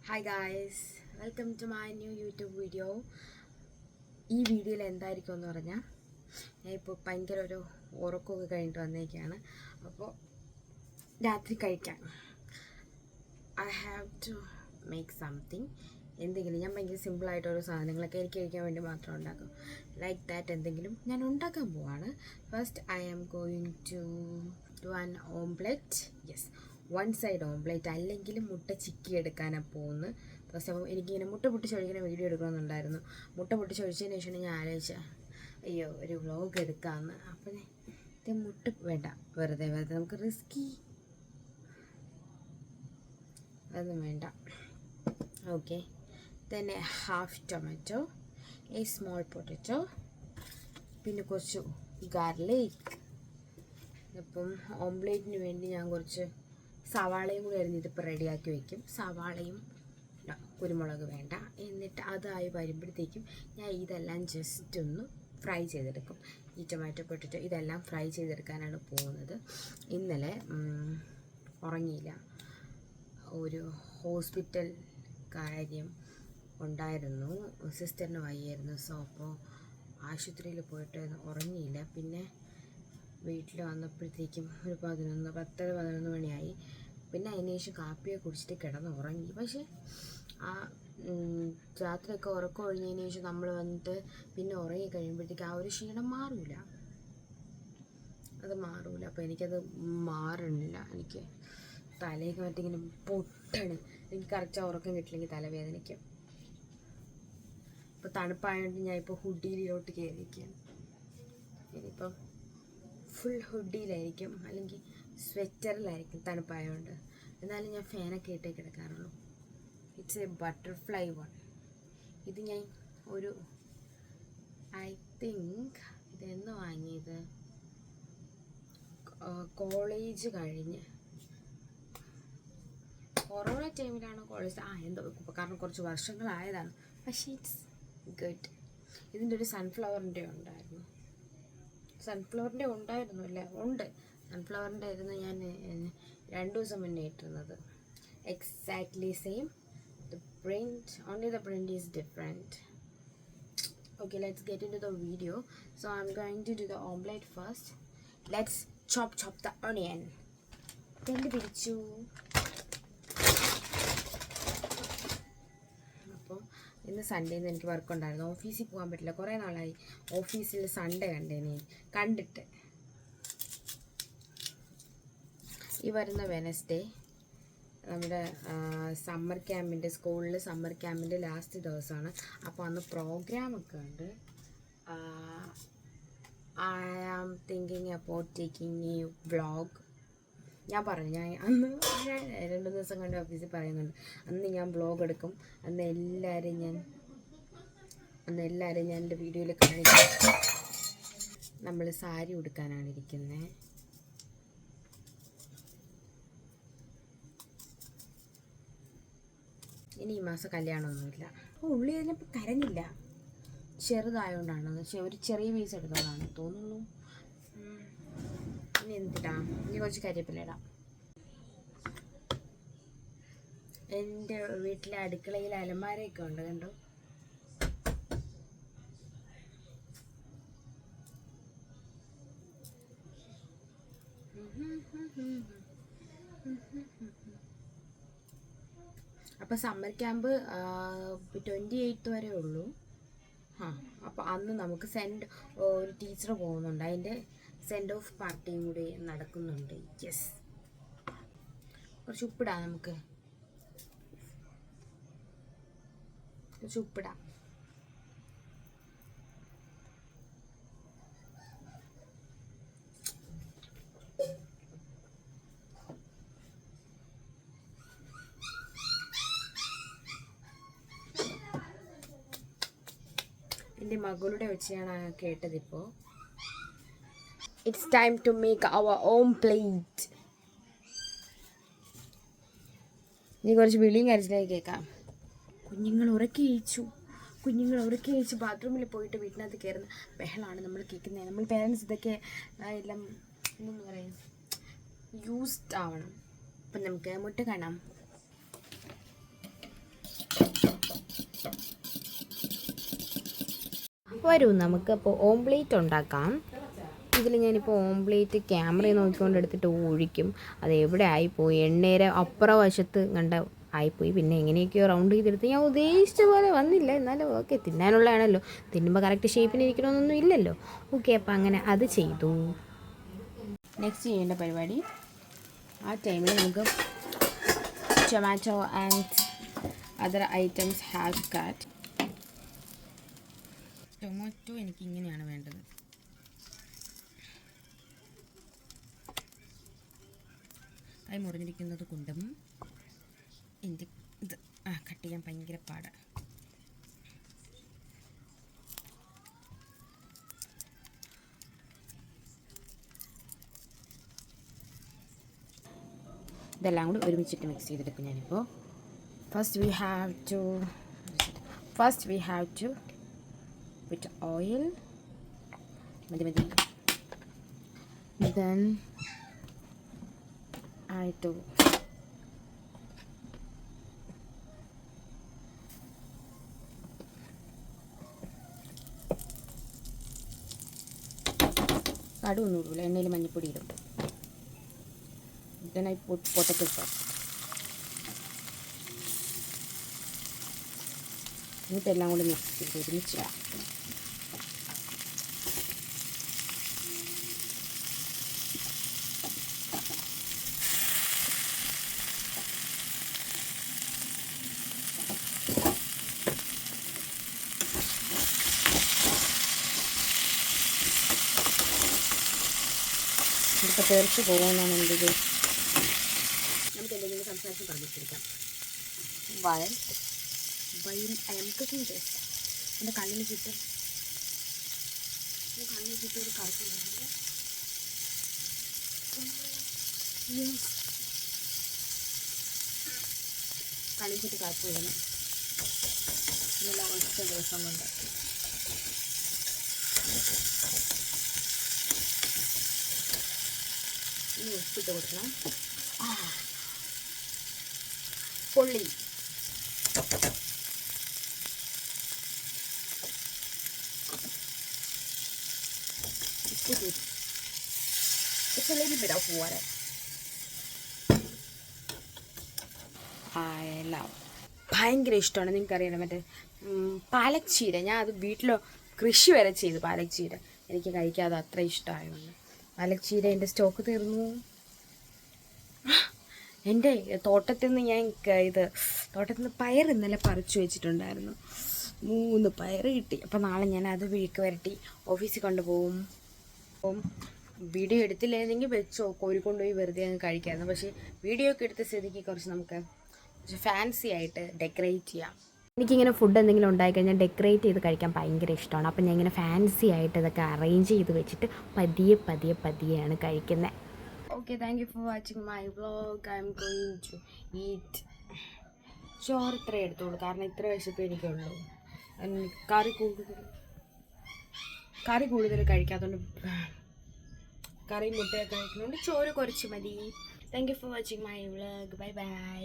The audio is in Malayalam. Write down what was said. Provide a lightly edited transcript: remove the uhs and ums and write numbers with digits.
Hi guys, welcome to my new YouTube video. ഈ വീഡിയോയിൽ എന്തായിരിക്കും എന്ന് പറഞ്ഞാൽ, ഞാൻ ഇപ്പോൾ ഭയങ്കര ഒരു ഉറക്കമൊക്കെ കഴിഞ്ഞിട്ട് വന്നേക്കാണ്. അപ്പോൾ രാത്രി കഴിക്കാൻ I have to make something, എന്തെങ്കിലും. ഞാൻ ഭയങ്കര സിമ്പിളായിട്ടോരോ സാധനങ്ങളൊക്കെ എനിക്ക് കഴിക്കാൻ വേണ്ടി മാത്രം ഉണ്ടാക്കും. ലൈക്ക് ദാറ്റ് എന്തെങ്കിലും ഞാൻ ഉണ്ടാക്കാൻ പോവാണ്. First I am going to do an omelette. Yes, one side omelette, അല്ലെങ്കിൽ മുട്ട ചിക്കി എടുക്കാനാണ് പോകുന്നത്. ഫസ്റ്റ് അപ്പം എനിക്കിങ്ങനെ മുട്ട പൊട്ടിച്ചൊഴിക്കുന്ന വീഡിയോ എടുക്കണമെന്നുണ്ടായിരുന്നു. മുട്ട പൊട്ടിച്ചൊഴിച്ചതിന് ശേഷമാണ് ഞാൻ ആലോചിച്ചത്, അയ്യോ ഒരു വ്ളോഗ് എടുക്കാമെന്ന്. അപ്പം ഇത് മുട്ട വേണ്ട, വെറുതെ നമുക്ക് റിസ്കി, അതൊന്നും വേണ്ട. ഓക്കെ, തന്നെ half tomato, A small potato, പിന്നെ കുറച്ച് ഗാർലിക്. അപ്പം ഓംപ്ലേറ്റിന് വേണ്ടി ഞാൻ കുറച്ച് സവാളയും കൂടി അരിഞ്ഞിട്ടിപ്പോൾ റെഡിയാക്കി വയ്ക്കും. സവാളയും കുരുമുളക് വേണ്ട. എന്നിട്ട് അതായി വരുമ്പോഴത്തേക്കും ഞാൻ ഇതെല്ലാം ജസ്റ്റ് ഒന്ന് ഫ്രൈ ചെയ്തെടുക്കും. ഈ ടൊമാറ്റോ പൊട്ടറ്റോ ഇതെല്ലാം ഫ്രൈ ചെയ്തെടുക്കാനാണ് പോകുന്നത്. ഇന്നലെ ഉറങ്ങിയില്ല, ഒരു ഹോസ്പിറ്റൽ കാര്യം ഉണ്ടായിരുന്നു, സിസ്റ്ററിന് വയ്യായിരുന്നു. സോ അപ്പോൾ ആശുപത്രിയിൽ പോയിട്ട് ഉറങ്ങിയില്ല. പിന്നെ വീട്ടിൽ വന്നപ്പോഴത്തേക്കും ഒരു 10-11 മണിയായി. പിന്നെ അതിന് ശേഷം കാപ്പിയൊക്കെ കുടിച്ചിട്ട് കിടന്ന് ഉറങ്ങി. പക്ഷേ ആ രാത്രിയൊക്കെ ഉറക്കം ഒഴിഞ്ഞതിന് ശേഷം നമ്മൾ വന്നിട്ട് പിന്നെ ഉറങ്ങി കഴിയുമ്പോഴത്തേക്ക് ആ ഒരു ക്ഷീണം മാറില്ല, അത് മാറില്ല. അപ്പോൾ എനിക്കത് മാറണില്ല. എനിക്ക് തലയൊക്കെ മറ്റിങ്ങനെ പൊട്ടാണ്. എനിക്ക് കറക്റ്റ് ഉറക്കം കിട്ടില്ലെങ്കിൽ തലവേദനയ്ക്കും. ഇപ്പോൾ തണുപ്പായതുകൊണ്ട് ഞാൻ ഇപ്പോൾ ഹുഡിയിലോട്ട് കയറിയിരിക്കുകയാണ്. ഇനിയിപ്പം ഫുൾ ഹുഡിയിലായിരിക്കും, അല്ലെങ്കിൽ സ്വെറ്ററിലായിരിക്കും തണുപ്പായതുകൊണ്ട്. എന്നാലും ഞാൻ ഫാനൊക്കെ ഇട്ടേ കിടക്കാറുള്ളൂ. It's a butterfly one. ഇത് ഞാൻ ഒരു ഐ തിങ്ക് ഇതെന്ന് വാങ്ങിയത് കോളേജ് കഴിഞ്ഞ് കൊറോണ ടൈമിലാണ് കോളേജ് എന്തോ, കാരണം കുറച്ച് വർഷങ്ങളായതാണ്. പക്ഷേ ഇറ്റ്സ് ഗുഡ്. ഇതിൻ്റെ ഒരു സൺഫ്ലവറിൻ്റെ ഉണ്ടായിരുന്നു. സൺഫ്ലവറിൻ്റെ ഉണ്ടായിരുന്നു അല്ലേ, ഉണ്ട്. സൺഫ്ലവറിൻ്റെ ആയിരുന്നു ഞാൻ 2 ദിവസം മുന്നേ ഇട്ടിരുന്നത്. Exactly same. The print, only the print is different. Okay, let's get into the video. So I'm going to do the omelette first. Let's chop the onion. Then പിടിച്ചു. അപ്പോൾ ഇന്ന് സൺഡേന്ന് എനിക്ക് വർക്ക് ഉണ്ടായിരുന്നു. ഓഫീസിൽ പോകാൻ പറ്റില്ല, കുറേ നാളായി ഓഫീസിൽ സൺഡേ കണ്ടിട്ട്. ഈ വരുന്ന വെനസ്ഡേ നമ്മുടെ സമ്മർ ക്യാമ്പിൻ്റെ, സ്കൂളിൽ സമ്മർ ക്യാമ്പിൻ്റെ ലാസ്റ്റ് ദിവസമാണ്. അപ്പോൾ അന്ന് പ്രോഗ്രാമൊക്കെ ഉണ്ട്. I am thinking about taking a vlog. ഞാൻ പറഞ്ഞു, ഞാൻ അന്ന് 2 ദിവസം കണ്ട് ഓഫീസിൽ പറയുന്നുണ്ട്, അന്ന് ഞാൻ വ്ളോഗ് എടുക്കും. അന്ന് എല്ലാവരും ഞാൻ എൻ്റെ വീഡിയോയിൽ കാണിക്കും. നമ്മൾ സാരി ഉടുക്കാനാണ് ഇരിക്കുന്നത്. ഇനി ഈ മാസം കല്യാണമൊന്നുമില്ല. ഉള്ളി അതിനിപ്പോൾ കരഞ്ഞില്ല, ചെറുതായതുകൊണ്ടാണ്. ഒരു ചെറിയ പീസ് എടുത്തതാണ് തോന്നുന്നു. ഇനി എന്തിടാം, ഇനി കുറച്ച് കരിവേപ്പില ഇടാം. എൻ്റെ വീട്ടിലെ അടുക്കളയിൽ അലമാരയൊക്കെ ഉണ്ട്, കണ്ടോ. അപ്പോൾ സമ്മർ ക്യാമ്പ് 28 വരെ ഉള്ളൂ. അപ്പോൾ അന്ന് നമുക്ക് ഒരു ടീച്ചർ പോകുന്നുണ്ട്, അതിൻ്റെ സെൻഡ് ഓഫ് പാർട്ടിയും കൂടി നടക്കുന്നുണ്ട്. യെസ്, കുറച്ച് ഉപ്പിടാം, നമുക്ക് കുറച്ച് ഉപ്പിടാം. എൻ്റെ മകളുടെ വെച്ചാണ് കേട്ടതിപ്പോൾ. It's time to make our own plate. ഇനി കുറച്ച് വിളിയും കരച്ചിലായി കേൾക്കാം. കുഞ്ഞുങ്ങൾ ഉറക്കി കഴിച്ചു ബാത്റൂമിൽ പോയിട്ട് വീട്ടിനകത്ത് കയറുന്ന ബഹളമാണ് നമ്മൾ കേൾക്കുന്നത്. നമ്മൾ പേരൻസ് ഇതൊക്കെ എല്ലാം എന്താ പറയുക, യൂസ്ഡ് ആവണം. അപ്പം നമുക്ക് മുട്ട കാണാം. വരൂ നമുക്കപ്പോൾ ഓംപ്ലേറ്റ് ഉണ്ടാക്കാം. ഇതിൽ ഞാനിപ്പോൾ ഓംപ്ലേറ്റ് ക്യാമറയിൽ നോക്കിക്കൊണ്ട് എടുത്തിട്ട് ഒഴിക്കും. അത് എവിടെ ആയിപ്പോയി, എണ്ണയുടെ അപ്പുറം വശത്ത് കണ്ട ആയിപ്പോയി. പിന്നെ എങ്ങനെയൊക്കെയോ റൗണ്ട് ചെയ്തെടുത്ത് ഞാൻ ഉദ്ദേശിച്ച പോലെ വന്നില്ല. എന്നാലും ഓക്കെ, തിന്നാനുള്ളതാണല്ലോ. തിന്നുമ്പോൾ കറക്റ്റ് ഷേപ്പിന് ഇരിക്കണമെന്നൊന്നും ഇല്ലല്ലോ. ഓക്കെ, അപ്പോൾ അങ്ങനെ അത് ചെയ്തു. നെക്സ്റ്റ് ചെയ്യേണ്ട പരിപാടി, ആ ടൈമിൽ നമുക്ക് tomato and other items have cut. Tomato എനിക്ക് ഇങ്ങനെയാണ് വേണ്ടത്. കൈ മുറിഞ്ഞിരിക്കുന്നത് കൊണ്ടും എൻ്റെ ഇത് കട്ട് ചെയ്യാൻ ഭയങ്കര പാടാണ്. ഇതെല്ലാം കൂടി ഒരുമിച്ചിട്ട് മിക്സ് ചെയ്തെടുക്കും ഞാനിപ്പോൾ. First we have to with oil. മതി. Then I do കടുവൊന്നും ഇടില്ല, എണ്ണയിൽ മഞ്ഞൾപ്പൊടി ഇടും. Then I put potato sauce. ഇതെല്ലാം കൂടി മിക്സ് ചെയ്ത് ഒരുമിച്ച് ഇപ്പോൾ തെറിച്ച് പോകുമെന്നാണ് എൻ്റെ ഇത്. നമുക്ക് എന്തെങ്കിലും സംസാരിച്ച് പറഞ്ഞിട്ടിരിക്കാം. വയൽ ഐ എം കുക്കിംഗ് ദിസ്. എൻ്റെ കണ്ണിന് ചുറ്റും ഒരു കറുപ്പ് വരുന്നുണ്ട്. കണ്ണിന് ചുറ്റും കറുപ്പ് വരുന്നു. ഇന്നലെ ഒറ്റ ദിവസം കൊണ്ട് ഇനി ഉപ്പിട്ട് കൊടുക്കണം. പൊള്ളി It's a little bit of water. I love. ഭയങ്കര ഇഷ്ടമാണ്. നിങ്ങൾക്കറിയണം മറ്റേ പാലക് ചീര. ഞാൻ അത് വീട്ടിൽ കൃഷി വരെ ചെയ്തു. പാലക് ചീര എനിക്ക് കഴിക്കാതെ അത്ര ഇഷ്ടമായതുകൊണ്ട്. പാലക് ചീര എൻ്റെ സ്റ്റോക്ക് തീർന്നു. എൻ്റെ തോട്ടത്തിൽ നിന്ന് പയർ ഇന്നലെ പറിച്ചു വെച്ചിട്ടുണ്ടായിരുന്നു. 3 പയർ കിട്ടി. അപ്പോൾ നാളെ ഞാൻ അത് വീക്ക് വരട്ടി ഓഫീസിൽ കൊണ്ടുപോകും. അപ്പം വീഡിയോ എടുത്തില്ലായിരുന്നെങ്കിൽ വെച്ചോ കോരിക്കൊണ്ടുപോയി വെറുതെ അങ്ങ് കഴിക്കാമായിരുന്നു. പക്ഷേ വീഡിയോ ഒക്കെ എടുത്ത സ്ഥിതിക്ക് കുറച്ച് നമുക്ക് ഫാൻസി ആയിട്ട് ഡെക്കറേറ്റ് ചെയ്യാം. എനിക്കിങ്ങനെ ഫുഡ് എന്തെങ്കിലും ഉണ്ടായിക്കഴിഞ്ഞാൽ ഡെക്കറേറ്റ് ചെയ്ത് കഴിക്കാൻ ഭയങ്കര ഇഷ്ടമാണ്. അപ്പം ഞാൻ ഇങ്ങനെ ഫാൻസി ആയിട്ട് ഇതൊക്കെ അറേഞ്ച് ചെയ്ത് വെച്ചിട്ട് പതിയെയാണ് കഴിക്കുന്നത്. Okay, thank you for watching my vlog. I am going to eat. ചോറ് ഇത്ര എടുത്തോളൂ, കാരണം ഇത്ര വിശപ്പ് എനിക്കുള്ളൂ. കറി കൂടുതൽ കഴിക്കാത്തതുകൊണ്ട്, കറി മുട്ടയൊക്കെ കഴിക്കുന്നുണ്ട്. ചോറ് കുറച്ച് മതി. Thank you for watching my vlog. Bye bye.